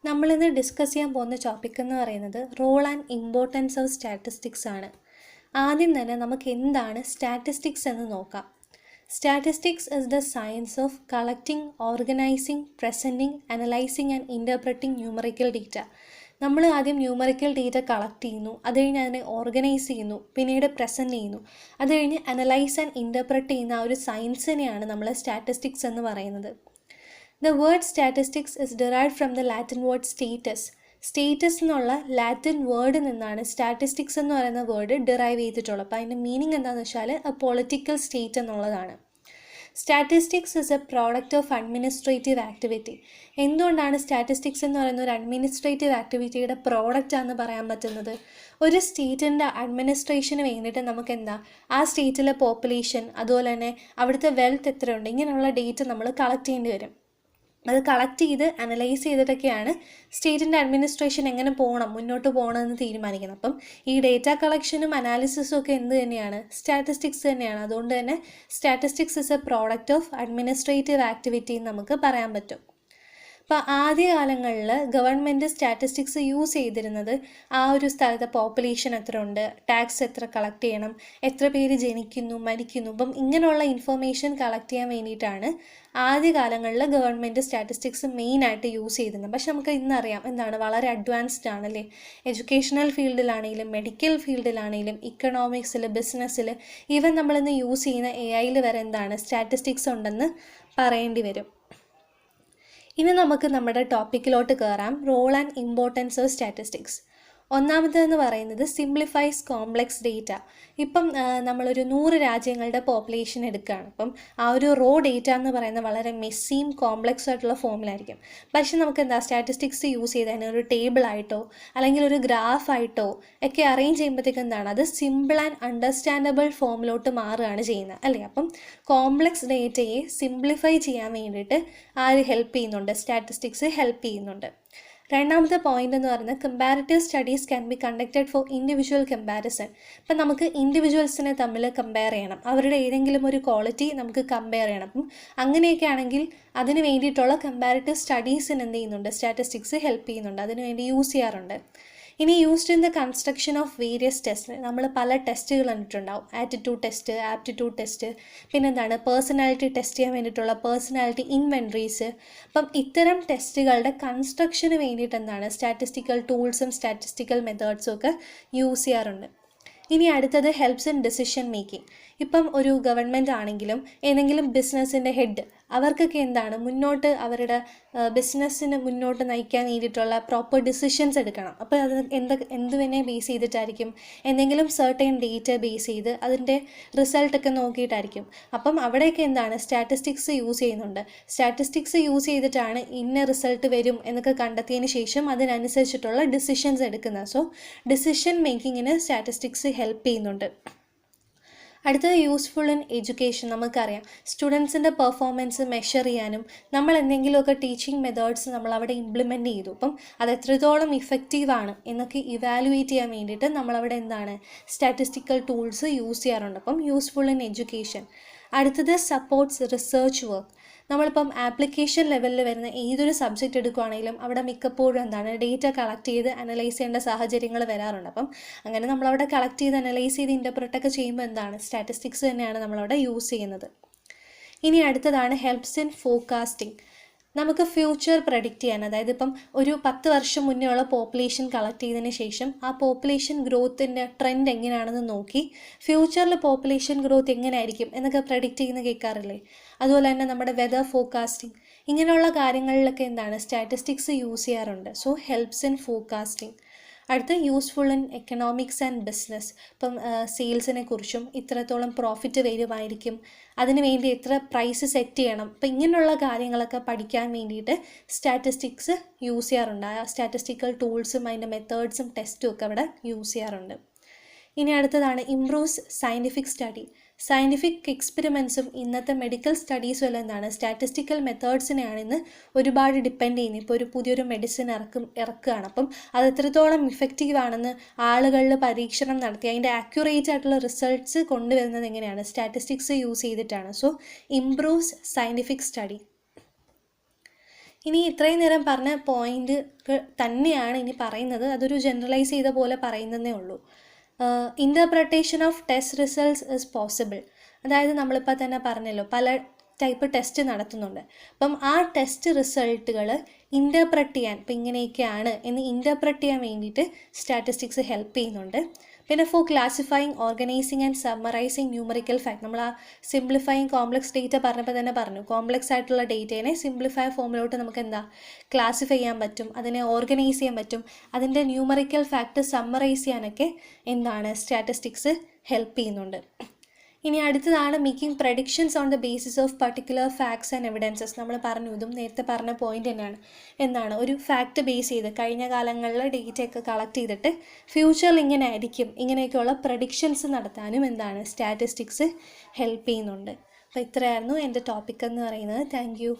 നമ്മളിന്ന് ഡിസ്കസ് ചെയ്യാൻ പോകുന്ന ടോപ്പിക് എന്ന് പറയുന്നത് role and importance of statistics ആണ്. ആദ്യം തന്നെ നമുക്ക് എന്താണ് സ്റ്റാറ്റിസ്റ്റിക്സ് എന്ന് നോക്കാം. Statistics is the science of collecting, organising, presenting, analysing and interpreting numerical data. നമ്മൾ ആദ്യം ന്യൂമറിക്കൽ ഡേറ്റ കളക്ട് ചെയ്യുന്നു, അത് കഴിഞ്ഞ് അതിനെ ഓർഗനൈസ് ചെയ്യുന്നു, പിന്നീട് പ്രസൻറ്റ് ചെയ്യുന്നു, അത് കഴിഞ്ഞ് അനലൈസ് ആൻഡ് ഇൻ്റർപ്രറ്റ് ചെയ്യുന്ന ആ ഒരു സയൻസിനെയാണ് നമ്മൾ സ്റ്റാറ്റിസ്റ്റിക്സ് എന്ന് പറയുന്നത്. The word statistics is derived from the Latin word status. Status എന്നുള്ള ലാറ്റിൻ വേർഡിൽ നിന്നാണ് സ്റ്റാറ്റിസ്റ്റിക്സ് എന്ന് പറയുന്ന വേർഡ് ഡിറൈവ് ചെയ്തിട്ടുള്ളത്. അപ്പോൾ അതിൻ്റെ മീനിങ് എന്താണെന്ന് വെച്ചാൽ എ പൊളിറ്റിക്കൽ സ്റ്റേറ്റ് എന്നുള്ളതാണ്. Statistics is A product of administrative activity. എന്തുകൊണ്ടാണ് സ്റ്റാറ്റിസ്റ്റിക്സ് എന്ന് പറയുന്ന ഒരു അഡ്മിനിസ്ട്രേറ്റീവ് ആക്ടിവിറ്റിയുടെ പ്രോഡക്റ്റ് ആണെന്ന് പറയാൻ പറ്റുന്നത്? ഒരു സ്റ്റേറ്റിൻ്റെ അഡ്മിനിസ്ട്രേഷന് വേണ്ടിയിട്ട് നമുക്ക് എന്താ ആ സ്റ്റേറ്റിലെ പോപ്പുലേഷൻ, അതുപോലെ തന്നെ അവിടുത്തെ വെൽത്ത് എത്രയുണ്ട്, ഇങ്ങനെയുള്ള ഡേറ്റ നമ്മൾ കളക്ട് ചെയ്യേണ്ടി വരും. അത് കളക്ട് ചെയ്ത് അനലൈസ് ചെയ്തിട്ടൊക്കെയാണ് സ്റ്റേറ്റിൻ്റെ അഡ്മിനിസ്ട്രേഷൻ എങ്ങനെ പോകണം, മുന്നോട്ട് പോകണമെന്ന് തീരുമാനിക്കുന്നത്. അപ്പം ഈ ഡേറ്റ കളക്ഷനും അനാലിസിസും ഒക്കെ എന്ത് തന്നെയാണ്? സ്റ്റാറ്റിസ്റ്റിക്സ് തന്നെയാണ്. അതുകൊണ്ട് തന്നെ statistics is A product of administrative activity എന്ന് നമുക്ക് പറയാൻ പറ്റും. അപ്പോൾ ആദ്യകാലങ്ങളിൽ ഗവൺമെൻറ് സ്റ്റാറ്റിസ്റ്റിക്സ് യൂസ് ചെയ്തിരുന്നത് ആ ഒരു സ്ഥലത്തെ പോപ്പുലേഷൻ എത്ര ഉണ്ട്, ടാക്സ് എത്ര കളക്ട് ചെയ്യണം, എത്ര പേര് ജനിക്കുന്നു, മരിക്കുന്നു, അപ്പം ഇങ്ങനെയുള്ള ഇൻഫർമേഷൻ കളക്ട് ചെയ്യാൻ വേണ്ടിയിട്ടാണ് ആദ്യകാലങ്ങളിൽ ഗവൺമെൻറ് സ്റ്റാറ്റിസ്റ്റിക്സ് മെയിനായിട്ട് യൂസ് ചെയ്തിരുന്നത്. പക്ഷെ നമുക്ക് ഇന്നറിയാം എന്താണ്, വളരെ അഡ്വാൻസ്ഡ് ആണല്ലേ. എഡ്യൂക്കേഷണൽ ഫീൽഡിലാണെങ്കിലും മെഡിക്കൽ ഫീൽഡിലാണെങ്കിലും ഇക്കണോമിക്സിൽ, ബിസിനസ്സിൽ, ഈവൻ നമ്മളിന്ന് യൂസ് ചെയ്യുന്ന AI വരെ എന്താണ് സ്റ്റാറ്റിസ്റ്റിക്സ് ഉണ്ടെന്ന് പറയേണ്ടി വരും. ഇനി നമുക്ക് നമ്മുടെ ടോപ്പിക്കിലോട്ട് കയറാം. Role and importance of statistics. ഒന്നാമതെന്ന് പറയുന്നത് സിംപ്ലിഫൈസ് കോംപ്ലക്സ് ഡേറ്റ. ഇപ്പം നമ്മളൊരു 100 രാജ്യങ്ങളുടെ പോപ്പുലേഷൻ എടുക്കുകയാണ്. അപ്പം ആ ഒരു റോ ഡേറ്റ എന്ന് പറയുന്നത് വളരെ മെസ്സിയും കോംപ്ലക്സ് ആയിട്ടുള്ള ഫോമിലായിരിക്കും. പക്ഷെ നമുക്ക് എന്താ സ്റ്റാറ്റിസ്റ്റിക്സ് യൂസ് ചെയ്ത് അതിനെ ഒരു ടേബിളായിട്ടോ അല്ലെങ്കിൽ ഒരു ഗ്രാഫായിട്ടോ ഒക്കെ അറേഞ്ച് ചെയ്യുമ്പോഴത്തേക്ക് എന്താണ്, അത് സിമ്പിൾ ആൻഡ് അണ്ടർസ്റ്റാൻഡബിൾ ഫോമിലോട്ട് മാറുകയാണ് ചെയ്യുന്നത് അല്ലേ. അപ്പം കോംപ്ലക്സ് ഡേറ്റയെ സിംപ്ലിഫൈ ചെയ്യാൻ വേണ്ടിയിട്ട് ആര് ഹെൽപ്പ് ചെയ്യുന്നുണ്ട്? സ്റ്റാറ്റിസ്റ്റിക്സ് ഹെൽപ്പ് ചെയ്യുന്നുണ്ട്. രണ്ടാമത്തെ പോയിന്റ് എന്ന് പറയുന്നത് comparative studies can be conducted for individual comparison. ഇപ്പം നമുക്ക് ഇൻഡിവിജ്വൽസിനെ തമ്മിൽ കമ്പയർ ചെയ്യണം, അവരുടെ ഏതെങ്കിലും ഒരു ക്വാളിറ്റി നമുക്ക് കമ്പയർ ചെയ്യണം. അപ്പം അങ്ങനെയൊക്കെ ആണെങ്കിൽ അതിന് വേണ്ടിയിട്ടുള്ള കമ്പാരിറ്റീവ് സ്റ്റഡീസിന് എന്ത് ചെയ്യുന്നുണ്ട്? സ്റ്റാറ്റിസ്റ്റിക്സ് ഹെൽപ്പ് ചെയ്യുന്നുണ്ട്, അതിന് വേണ്ടി യൂസ് ചെയ്യാറുണ്ട്. ഇനി used in the construction of various test. നമ്മൾ പല ടെസ്റ്റുകൾ കണ്ടിട്ടുണ്ടാവും. ആറ്റിറ്റ്യൂഡ് ടെസ്റ്റ്, ആപ്റ്റിറ്റ്യൂഡ് ടെസ്റ്റ്, പിന്നെന്താണ് പേഴ്സണാലിറ്റി ടെസ്റ്റ് ചെയ്യാൻ വേണ്ടിയിട്ടുള്ള പേഴ്സണാലിറ്റി ഇൻവെൻട്രീസ്. അപ്പം ഇത്തരം ടെസ്റ്റുകളുടെ കൺസ്ട്രക്ഷന് വേണ്ടിയിട്ട് എന്താണ് സ്റ്റാറ്റിസ്റ്റിക്കൽ ടൂൾസും സ്റ്റാറ്റിസ്റ്റിക്കൽ മെത്തേഡ്സും ഒക്കെ യൂസ് ചെയ്യാറുണ്ട്. ഇനി അടുത്തത് ഹെൽപ്സ് ഇൻ ഡിസിഷൻ മേക്കിംഗ്. ഇപ്പം ഒരു ഗവൺമെൻറ് ആണെങ്കിലും ഏതെങ്കിലും ബിസിനസ്സിൻ്റെ ഹെഡ്, അവർക്കൊക്കെ എന്താണ് മുന്നോട്ട് അവരുടെ ബിസിനസ്സിന് മുന്നോട്ട് നയിക്കാൻ വേണ്ടിയിട്ടുള്ള പ്രോപ്പർ ഡിസിഷൻസ് എടുക്കണം. അപ്പോൾ അത് എന്തുവിനെ ബേസ് ചെയ്തിട്ടായിരിക്കും? എന്തെങ്കിലും സർട്ടൈൻ ഡേറ്റ ബേസ് ചെയ്ത് അതിൻ്റെ റിസൾട്ടൊക്കെ നോക്കിയിട്ടായിരിക്കും. അപ്പം അവിടെയൊക്കെ എന്താണ് സ്റ്റാറ്റിസ്റ്റിക്സ് യൂസ് ചെയ്യുന്നുണ്ട്. സ്റ്റാറ്റിസ്റ്റിക്സ് യൂസ് ചെയ്തിട്ടാണ് ഇന്ന റിസൾട്ട് വരും എന്നൊക്കെ കണ്ടെത്തിയതിന് ശേഷം അതിനനുസരിച്ചിട്ടുള്ള ഡിസിഷൻസ് എടുക്കുന്നത്. സോ ഡിസിഷൻ മേക്കിങ്ങിന് സ്റ്റാറ്റിസ്റ്റിക്സ് ഹെൽപ്പ് ചെയ്യുന്നുണ്ട്. അടുത്തത് യൂസ്ഫുൾ ഇൻ എഡ്യൂക്കേഷൻ. നമുക്കറിയാം സ്റ്റുഡൻസിൻ്റെ പെർഫോമൻസ് മെഷർ ചെയ്യാനും നമ്മൾ എന്തെങ്കിലുമൊക്കെ ടീച്ചിങ് മെത്തേഡ്സ് നമ്മൾ അവിടെ ഇംപ്ലിമെൻറ്റ് ചെയ്തു, അപ്പം അത് എത്രത്തോളം ഇഫക്റ്റീവാണ് എന്നൊക്കെ ഇവാലുവേറ്റ് ചെയ്യാൻ വേണ്ടിയിട്ട് നമ്മളവിടെ എന്താണ് സ്റ്റാറ്റിസ്റ്റിക്കൽ ടൂൾസ് യൂസ് ചെയ്യാറുണ്ട്. അപ്പം യൂസ്ഫുൾ ഇൻ എഡ്യൂക്കേഷൻ. അടുത്തത് സപ്പോർട്ട്സ് റിസർച്ച് വർക്ക്. നമ്മളിപ്പം ആപ്ലിക്കേഷൻ ലെവലിൽ വരുന്ന ഏതൊരു സബ്ജക്റ്റ് എടുക്കുകയാണെങ്കിലും അവിടെ മിക്കപ്പോഴും എന്താണ് ഡേറ്റ കളക്ട് ചെയ്ത് അനലൈസ് ചെയ്യേണ്ട സാഹചര്യങ്ങൾ വരാറുണ്ട്. അപ്പം അങ്ങനെ നമ്മളവിടെ കളക്ട് ചെയ്ത് അനലൈസ് ചെയ്ത് ഇൻ്റർപ്രറ്റൊക്കെ ചെയ്യുമ്പോൾ എന്താണ് സ്റ്റാറ്റിസ്റ്റിക്സ് തന്നെയാണ് നമ്മളവിടെ യൂസ് ചെയ്യുന്നത്. ഇനി അടുത്തതാണ് ഹെൽപ്സ് ഇൻ ഫോർകാസ്റ്റിംഗ്. നമുക്ക് ഫ്യൂച്ചർ പ്രഡിക്റ്റ് ചെയ്യാൻ, അതായത് ഇപ്പം ഒരു 10 വർഷം മുന്നേ ഉള്ള പോപ്പുലേഷൻ കളക്ട് ചെയ്തതിന് ശേഷം ആ പോപ്പുലേഷൻ ഗ്രോത്തിൻ്റെ ട്രെൻഡ് എങ്ങനെയാണെന്ന് നോക്കി ഫ്യൂച്ചറിൽ പോപ്പുലേഷൻ ഗ്രോത്ത് എങ്ങനെയായിരിക്കും എന്നൊക്കെ പ്രഡിക്റ്റ് ചെയ്യുന്ന കേൾക്കാറില്ലേ. അതുപോലെ തന്നെ നമ്മുടെ വെതർ ഫോർകാസ്റ്റിംഗ്, ഇങ്ങനെയുള്ള കാര്യങ്ങളിലൊക്കെ എന്താണ് സ്റ്റാറ്റിസ്റ്റിക്സ് യൂസ് ചെയ്യാറുണ്ട്. So helps in forecasting. അടുത്ത useful in economics and business. ഇപ്പം സെയിൽസിനെ കുറിച്ചും ഇത്രത്തോളം പ്രോഫിറ്റ് വരുമായിരിക്കും, അതിന് വേണ്ടി എത്ര പ്രൈസ് സെറ്റ് ചെയ്യണം, അപ്പം ഇങ്ങനെയുള്ള കാര്യങ്ങളൊക്കെ പഠിക്കാൻ വേണ്ടിയിട്ട് സ്റ്റാറ്റിസ്റ്റിക്സ് യൂസ് ചെയ്യാറുണ്ട്. ആ സ്റ്റാറ്റിസ്റ്റിക്കൽ ടൂൾസും അതിൻ്റെ മെത്തേഡ്സും ടെസ്റ്റും ഒക്കെ അവിടെ യൂസ് ചെയ്യാറുണ്ട്. ഇനി അടുത്തതാണ് ഇംപ്രൂവ്സ് സയൻറ്റിഫിക് സ്റ്റഡി. സയൻറ്റിഫിക് എക്സ്പെരിമെൻറ്റ്സും ഇന്നത്തെ മെഡിക്കൽ സ്റ്റഡീസും എല്ലാം എന്താണ് സ്റ്റാറ്റിസ്റ്റിക്കൽ മെത്തേഡ്സിനെയാണ് ഇന്ന് ഒരുപാട് ഡിപ്പെൻഡ് ചെയ്യുന്നത്. ഇപ്പോൾ ഒരു പുതിയൊരു മെഡിസിൻ ഇറക്കുകയാണ്, അപ്പം അത് എത്രത്തോളം ഇഫക്റ്റീവ് ആണെന്ന് ആളുകളിൽ പരീക്ഷണം നടത്തി അതിൻ്റെ ആക്യുറേറ്റ് ആയിട്ടുള്ള റിസൾട്ട്സ് കൊണ്ടുവരുന്നത് എങ്ങനെയാണ്? സ്റ്റാറ്റിസ്റ്റിക്സ് യൂസ് ചെയ്തിട്ടാണ്. So improves scientific study. ഇനി ഇത്രയും നേരം പറഞ്ഞ പോയിന്റ് തന്നെയാണ് ഇനി പറയുന്നത്, അതൊരു ജനറലൈസ് ചെയ്ത പോലെ പറയുന്നതേ ഉള്ളൂ. Interpretation of test results is possible. അതായത് നമ്മളിപ്പോൾ തന്നെ പറഞ്ഞല്ലോ, പല ടൈപ്പ് ടെസ്റ്റ് നടത്തുന്നുണ്ട്. അപ്പം ആ ടെസ്റ്റ് റിസൾട്ടുകൾ ഇൻ്റർപ്രറ്റ് ചെയ്യാൻ, ഇപ്പം ഇങ്ങനെയൊക്കെയാണ് എന്ന് ഇൻ്റർപ്രറ്റ് ചെയ്യാൻ വേണ്ടിയിട്ട് സ്റ്റാറ്റിസ്റ്റിക്സ് ഹെൽപ്പ് ചെയ്യുന്നുണ്ട്. പിന്നെ for classifying, organising and summarising numerical fact. നമ്മൾ ആ സിംപ്ലിഫൈങ് കോംപ്ലക്സ് ഡേറ്റ പറഞ്ഞപ്പോൾ തന്നെ പറഞ്ഞു, കോംപ്ലക്സ് ആയിട്ടുള്ള ഡേറ്റേനെ സിംപ്ലിഫൈ ഫോമിലോട്ട് നമുക്ക് എന്താ ക്ലാസിഫൈ ചെയ്യാൻ പറ്റും, അതിനെ ഓർഗനൈസ് ചെയ്യാൻ പറ്റും, അതിൻ്റെ ന്യൂമറിക്കൽ ഫാക്ട് സമ്മറൈസ് ചെയ്യാനൊക്കെ എന്താണ് സ്റ്റാറ്റിസ്റ്റിക്സ് ഹെൽപ്പ് ചെയ്യുന്നുണ്ട്. ഇനി അടുത്തതാണ് making predictions on the basis of particular facts and evidences. നമ്മൾ പറഞ്ഞു, ഇതും നേരത്തെ പറഞ്ഞ പോയിന്റ് തന്നെയാണ്. എന്താണ് ഒരു ഫാക്ട് ബേസ് ചെയ്ത് കഴിഞ്ഞ കാലങ്ങളിലെ ഡേറ്റയൊക്കെ കളക്ട് ചെയ്തിട്ട് ഫ്യൂച്ചറിൽ ഇങ്ങനെ ആയിരിക്കും, ഇങ്ങനെയൊക്കെയുള്ള പ്രഡിക്ഷൻസ് നടത്താനും എന്താണ് സ്റ്റാറ്റിസ്റ്റിക്സ് ഹെൽപ്പ് ചെയ്യുന്നുണ്ട്. അപ്പോൾ ഇത്രയായിരുന്നു എൻ്റെ ടോപ്പിക് എന്ന് പറയുന്നത്. Thank you.